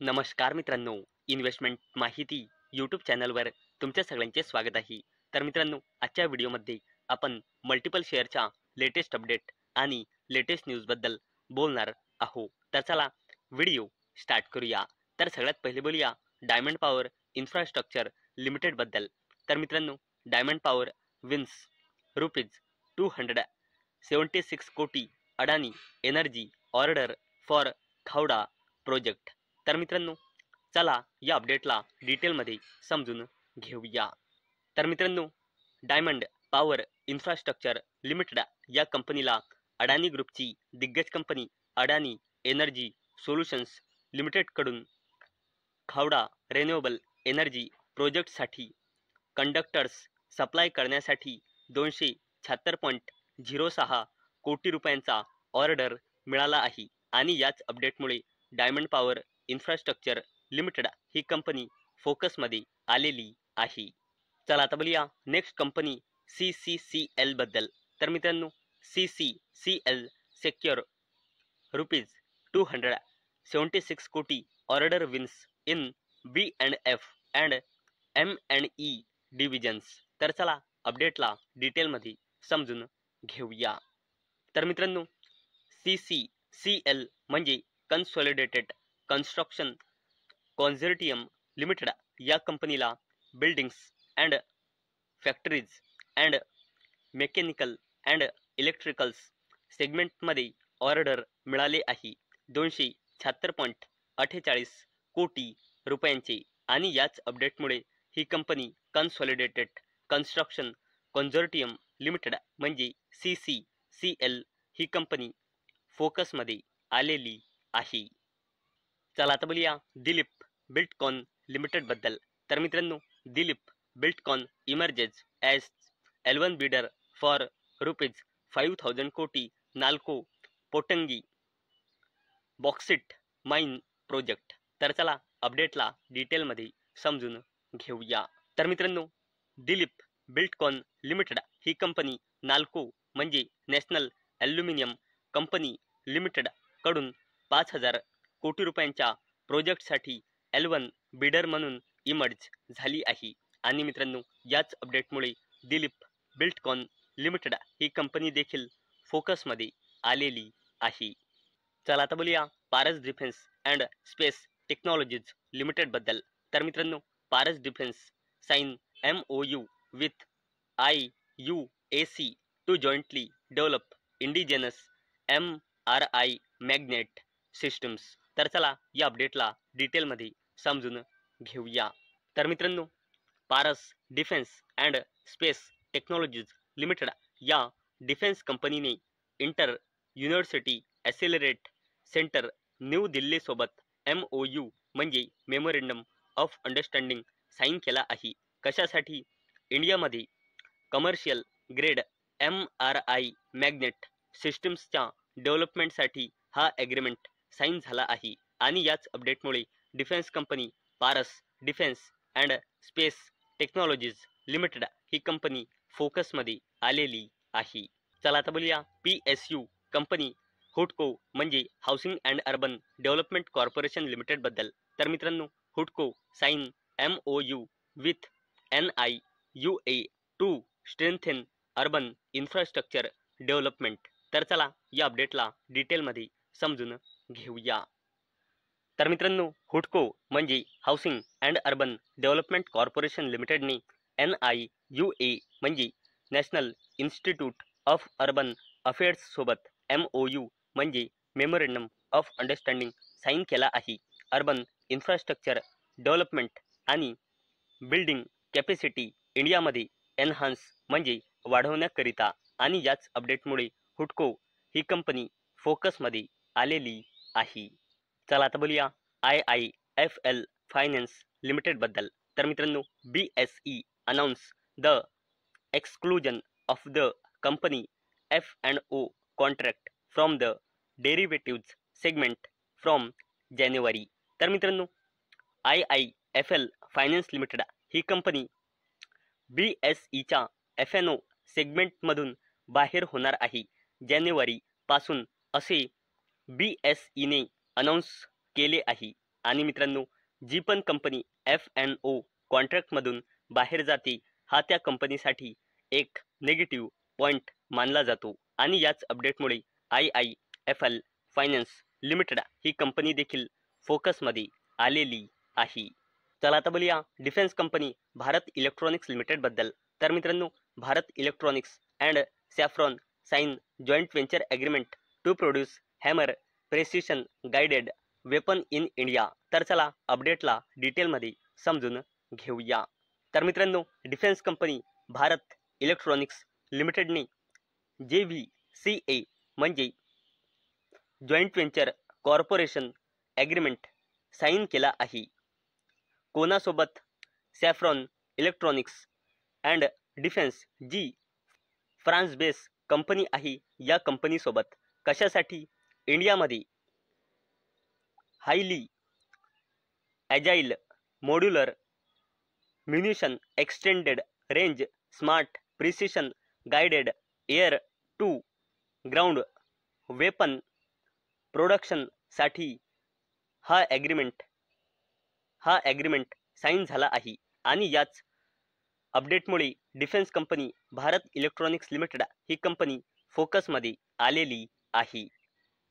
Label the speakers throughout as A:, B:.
A: नमस्कार मित्रांनो, इन्व्हेस्टमेंट माहिती यूट्यूब चॅनलवर तुमच्या सगळ्यांचे स्वागत आहे. तर मित्रांनो, आजच्या व्हिडिओमध्ये आपण मल्टिपल शेअरच्या लेटेस्ट अपडेट आणि लेटेस्ट न्यूजबद्दल बोलणार आहोत. तर चला व्हिडिओ स्टार्ट करूया. तर सगळ्यात पहिले बोलूया डायमंड पॉवर इन्फ्रास्ट्रक्चर लिमिटेडबद्दल. तर मित्रांनो, डायमंड पॉवर विन्स ₹276 कोटी Adani energy order for Khavda project. तर मित्रांनो, चला या अपडेटला डिटेलमध्ये समजून घेऊया. तर मित्रांनो, डायमंड पॉवर इन्फ्रास्ट्रक्चर लिमिटेड या कंपनीला अडानी ग्रुपची दिग्गज कंपनी अडानी एनर्जी सोल्युशन्स लिमिटेडकडून खावडा रिन्युएबल एनर्जी प्रोजेक्टसाठी कंडक्टर्स सप्लाय करण्यासाठी 276.06 कोटी रुपयांचा ऑर्डर मिळाला आहे. आणि याच अपडेटमुळे डायमंड पॉवर इन्फ्रास्ट्रक्चर लिमिटेड ही कंपनी फोकसमध्ये आलेली आहे. चला आता बोलूया नेक्स्ट कंपनी CCCL बद्दल. तर मित्रांनो, CCCL सेक्युअर ₹276 कोटी order wins in B&F and M&E divisions. तर चला अपडेटला डिटेलमध्ये समजून घेऊया. तर मित्रांनो, CCCL म्हणजे कन्सॉलिडेटेड कन्स्ट्रक्शन कॉन्झर्टियम लिमिटेड या कंपनीला buildings and factories and mechanical and electricals सेगमेंटमध्ये ऑर्डर मिळाले आहे 276.48 कोटी रुपयांचे. आणि याच अपडेटमुळे ही कंपनी कन्सॉलिडेटेड कन्स्ट्रक्शन कॉन्झर्टियम लिमिटेड म्हणजे CCCL ही कंपनी फोकसमध्ये आलेली आहे. चला आता बोलूया दिलीप बिल्डकॉन लिमिटेडबद्दल. तर मित्रांनो, Dilip Buildcon emerges as L1 bidder for ₹5,000 कोटी नाल्को पोटंगी बॉक्सिट माइन प्रोजेक्ट. तर चला अपडेटला डिटेलमध्ये समजून घेऊया. तर मित्रांनो, दिलीप बिल्डकॉन लिमिटेड ही कंपनी नाल्को म्हणजे नॅशनल ॲल्युमिनियम कंपनी लिमिटेड कडून 5,000 कोटी रुपयांच्या प्रोजेक्टसाठी L1 बिडर म्हणून इमर्ज झाली आहे. आणि मित्रांनो, याच अपडेटमुळे दिलीप बिल्डकॉन लिमिटेड ही कंपनी देखील फोकसमध्ये आलेली आहे. चला आता बोलूया Paras defence and space technologies लिमिटेडबद्दल. तर मित्रांनो, Paras defence sign MOU with IUAC to jointly develop indigenous MRI magnet systems. तर चला या अपडेटला डिटेलमध्ये समजून घेऊया. तर मित्रांनो, Paras defence and space technologies limited या डिफेन्स कंपनीने inter university accelerate centre new दिल्लीसोबत MOU म्हणजे मेमोरेंडम ऑफ अंडरस्टँडिंग साईन केला आहे. कशासाठी? इंडियामध्ये कमर्शियल ग्रेड MRI मॅग्नेट सिस्टम्सच्या डेव्हलपमेंटसाठी हा ॲग्रीमेंट साईन झाला आहे. आणि याच अपडेटमुळे defence company Paras defence and space technologies limited ही कंपनी फोकसमध्ये आलेली आहे. चला आता बोलूया PSU कंपनी हुडको म्हणजे housing and urban development corporation लिमिटेडबद्दल. तर मित्रांनो, हुडको sign MOU with NIUA to strengthen urban infrastructure development. तर चला या अपडेटला डिटेलमध्ये समजून घेऊया. तर मित्रांनो, हुडको म्हणजे housing and urban development corporation लिमिटेडने NIUA म्हणजे national institute of urban affairs सोबत MOU म्हणजे मेमोरेंडम ऑफ अंडरस्टँडिंग साईन केला आहे. अर्बन इन्फ्रास्ट्रक्चर डेव्हलपमेंट आणि बिल्डिंग कॅपॅसिटी इंडियामध्ये एनहान्स म्हणजे वाढवण्याकरिता. आणि याच अपडेटमुळे हुडको ही कंपनी फोकसमध्ये आलेली आहे. चला आता बोलूया IIFL फायनान्स लिमिटेडबद्दल. तर मित्रांनो, BSE announce the exclusion of the company F&O contract from the derivatives segment from जानेवारी. तर मित्रांनो, IIFL फायनान्स लिमिटेड ही कंपनी BSEच्या F&O सेगमेंटमधून बाहेर होणार आहे जानेवारी पासून, असे BSEने अनाउन्स केले आहे. आणि मित्रांनो, जी पण कंपनी F&O कॉन्ट्रॅक्टमधून बाहेर जाते हा त्या कंपनीसाठी एक नेगेटिव्ह पॉइंट मानला जातो आणि याच अपडेटमुळे IIFL फायनान्स लिमिटेड ही कंपनी देखील फोकसमध्ये आलेली आहे. चला आता बोलूया defence company Bharat electronics limited बद्दल. तर मित्रांनो, Bharat electronics and Safran sign joint venture agreement to produce Hammer precision guided weapon in India. तर चला अपडेटला डिटेलमध्ये समजून घेऊया. तर मित्रांनो, डिफेन्स कंपनी भारत इलेक्ट्रॉनिक्स लिमिटेडने JVCA म्हणजे joint venture corporation agreement sign केला आहे. कोणासोबत? सॅफ्रॉन इलेक्ट्रॉनिक्स अँड डिफेन्स जी फ्रान्स बेस कंपनी आहे या कंपनीसोबत. कशासाठी? इंडियामध्ये highly agile modular munition extended range smart precision guided air to ground weapon प्रोडक्शनसाठी हा ॲग्रीमेंट साईन झाला आहे. आणि याच अपडेटमुळे defence company Bharat electronics limited ही कंपनी फोकसमध्ये आलेली आहे.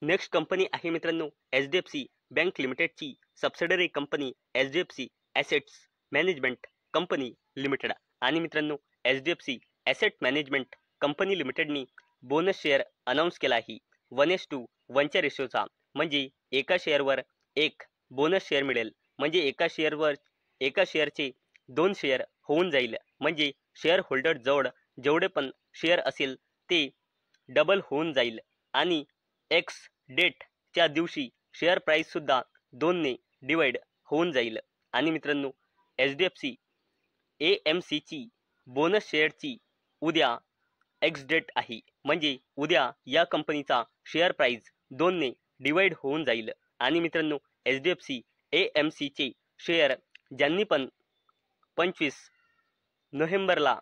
A: नेक्स्ट कंपनी आहे मित्रांनो HDFC बँक लिमिटेडची subsidiary company HDFC assets management company limited. आणि मित्रांनो, HDFC ॲसेट मॅनेजमेंट कंपनी लिमिटेडनी बोनस शेअर अनाऊन्स केला आहे 1:1च्या रेशोचा. म्हणजे एका शेअरवर एक बोनस शेअर मिळेल. म्हणजे एका शेअरचे 2 शेअर होऊन जाईल. म्हणजे शेअर होल्डर जवळ जेवढे पण शेअर असेल ते डबल होऊन जाईल. आणि एक्स डेटच्या दिवशी शेअर प्राईस सुद्धा 2ने डिवाइड होऊन जाईल. आणि मित्रांनो, HDFC AMCची बोनस शेअरची उद्या एक्स डेट आहे. म्हणजे उद्या या कंपनीचा शेअर प्राईस 2ने डिवाइड होऊन जाईल. आणि मित्रांनो, HDFC AMCचे शेअर ज्यांनी पण 25 नोव्हेंबरला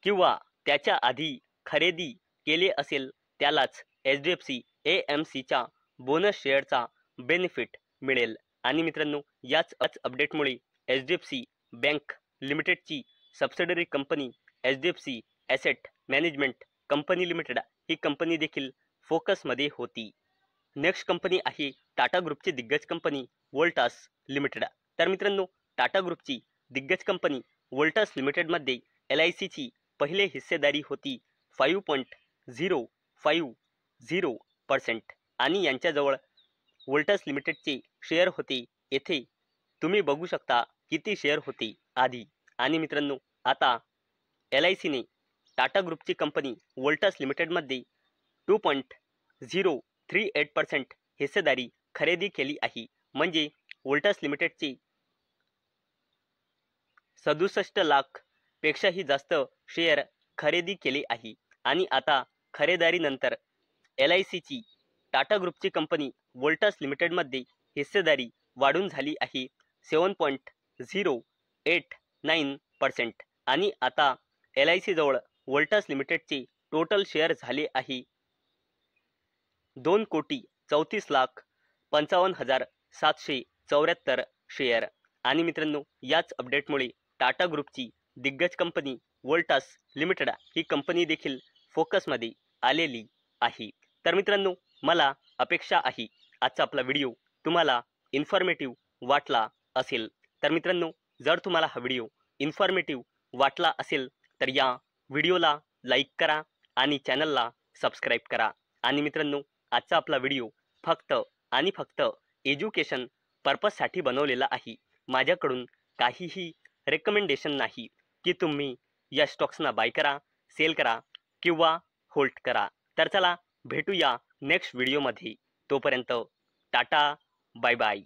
A: किंवा त्याच्या आधी खरेदी केले असेल त्यालाच HDFC AMCच्या बोनस शेअरचा बेनिफिट मिळेल. आणि मित्रांनो, याच अपडेटमुळे HDFC बँक लिमिटेडची subsidiary company HDFC asset management company limited ही कंपनी देखील फोकसमध्ये होती. नेक्स्ट कंपनी आहे टाटा ग्रुपची दिग्गज कंपनी वोल्टास लिमिटेड. तर मित्रांनो, टाटा ग्रुपची दिग्गज कंपनी वोल्टास लिमिटेडमध्ये LICची पहिले हिस्सेदारी होती 5.050% आणि यांच्याजवळ वोल्टास लिमिटेडचे शेअर होते. येथे तुम्ही बघू शकता किती शेअर होते आधी. आणि मित्रांनो, आता LICने टाटा ग्रुपची कंपनी वोल्टास लिमिटेडमध्ये 2.038% हिस्सेदारी खरेदी केली आहे. म्हणजे वोल्टास लिमिटेडचे 67 लाख पेक्षाही जास्त शेअर खरेदी केले आहे. आणि आता खरेदारीनंतर LICची टाटा ग्रुपची कंपनी वोल्टास लिमिटेडमध्ये हिस्सेदारी वाढून झाली आहे 7.089%. आणि आता LIC जवळ वोल्टास लिमिटेडचे टोटल शेअर झाले आहे 2,34,55,774 शेअर. आणि मित्रांनो, याच अपडेटमुळे टाटा ग्रुपची दिग्गज कंपनी वोल्टास लिमिटेड ही कंपनी देखील फोकसमध्ये आलेली आहे. तर मित्रांनो, मला अपेक्षा आहे आजचा आपला व्हिडिओ तुम्हाला इन्फॉर्मेटिव्ह वाटला असेल. तर मित्रांनो, जर तुम्हाला हा व्हिडिओ इन्फॉर्मेटिव्ह वाटला असेल तर या व्हिडिओला लाईक करा आणि चॅनलला सबस्क्राईब करा. आणि मित्रांनो, आजचा आपला व्हिडिओ फक्त आणि फक्त एज्युकेशन पर्पजसाठी बनवलेला आहे. माझ्याकडून काहीही रेकमेंडेशन नाही की तुम्ही या स्टॉक्सना बाय करा, सेल करा किंवा होल्ड करा. तर चला भेटूया नेक्स्ट व्हिडिओमध्ये. तोपर्यंत टाटा, बाय बाय.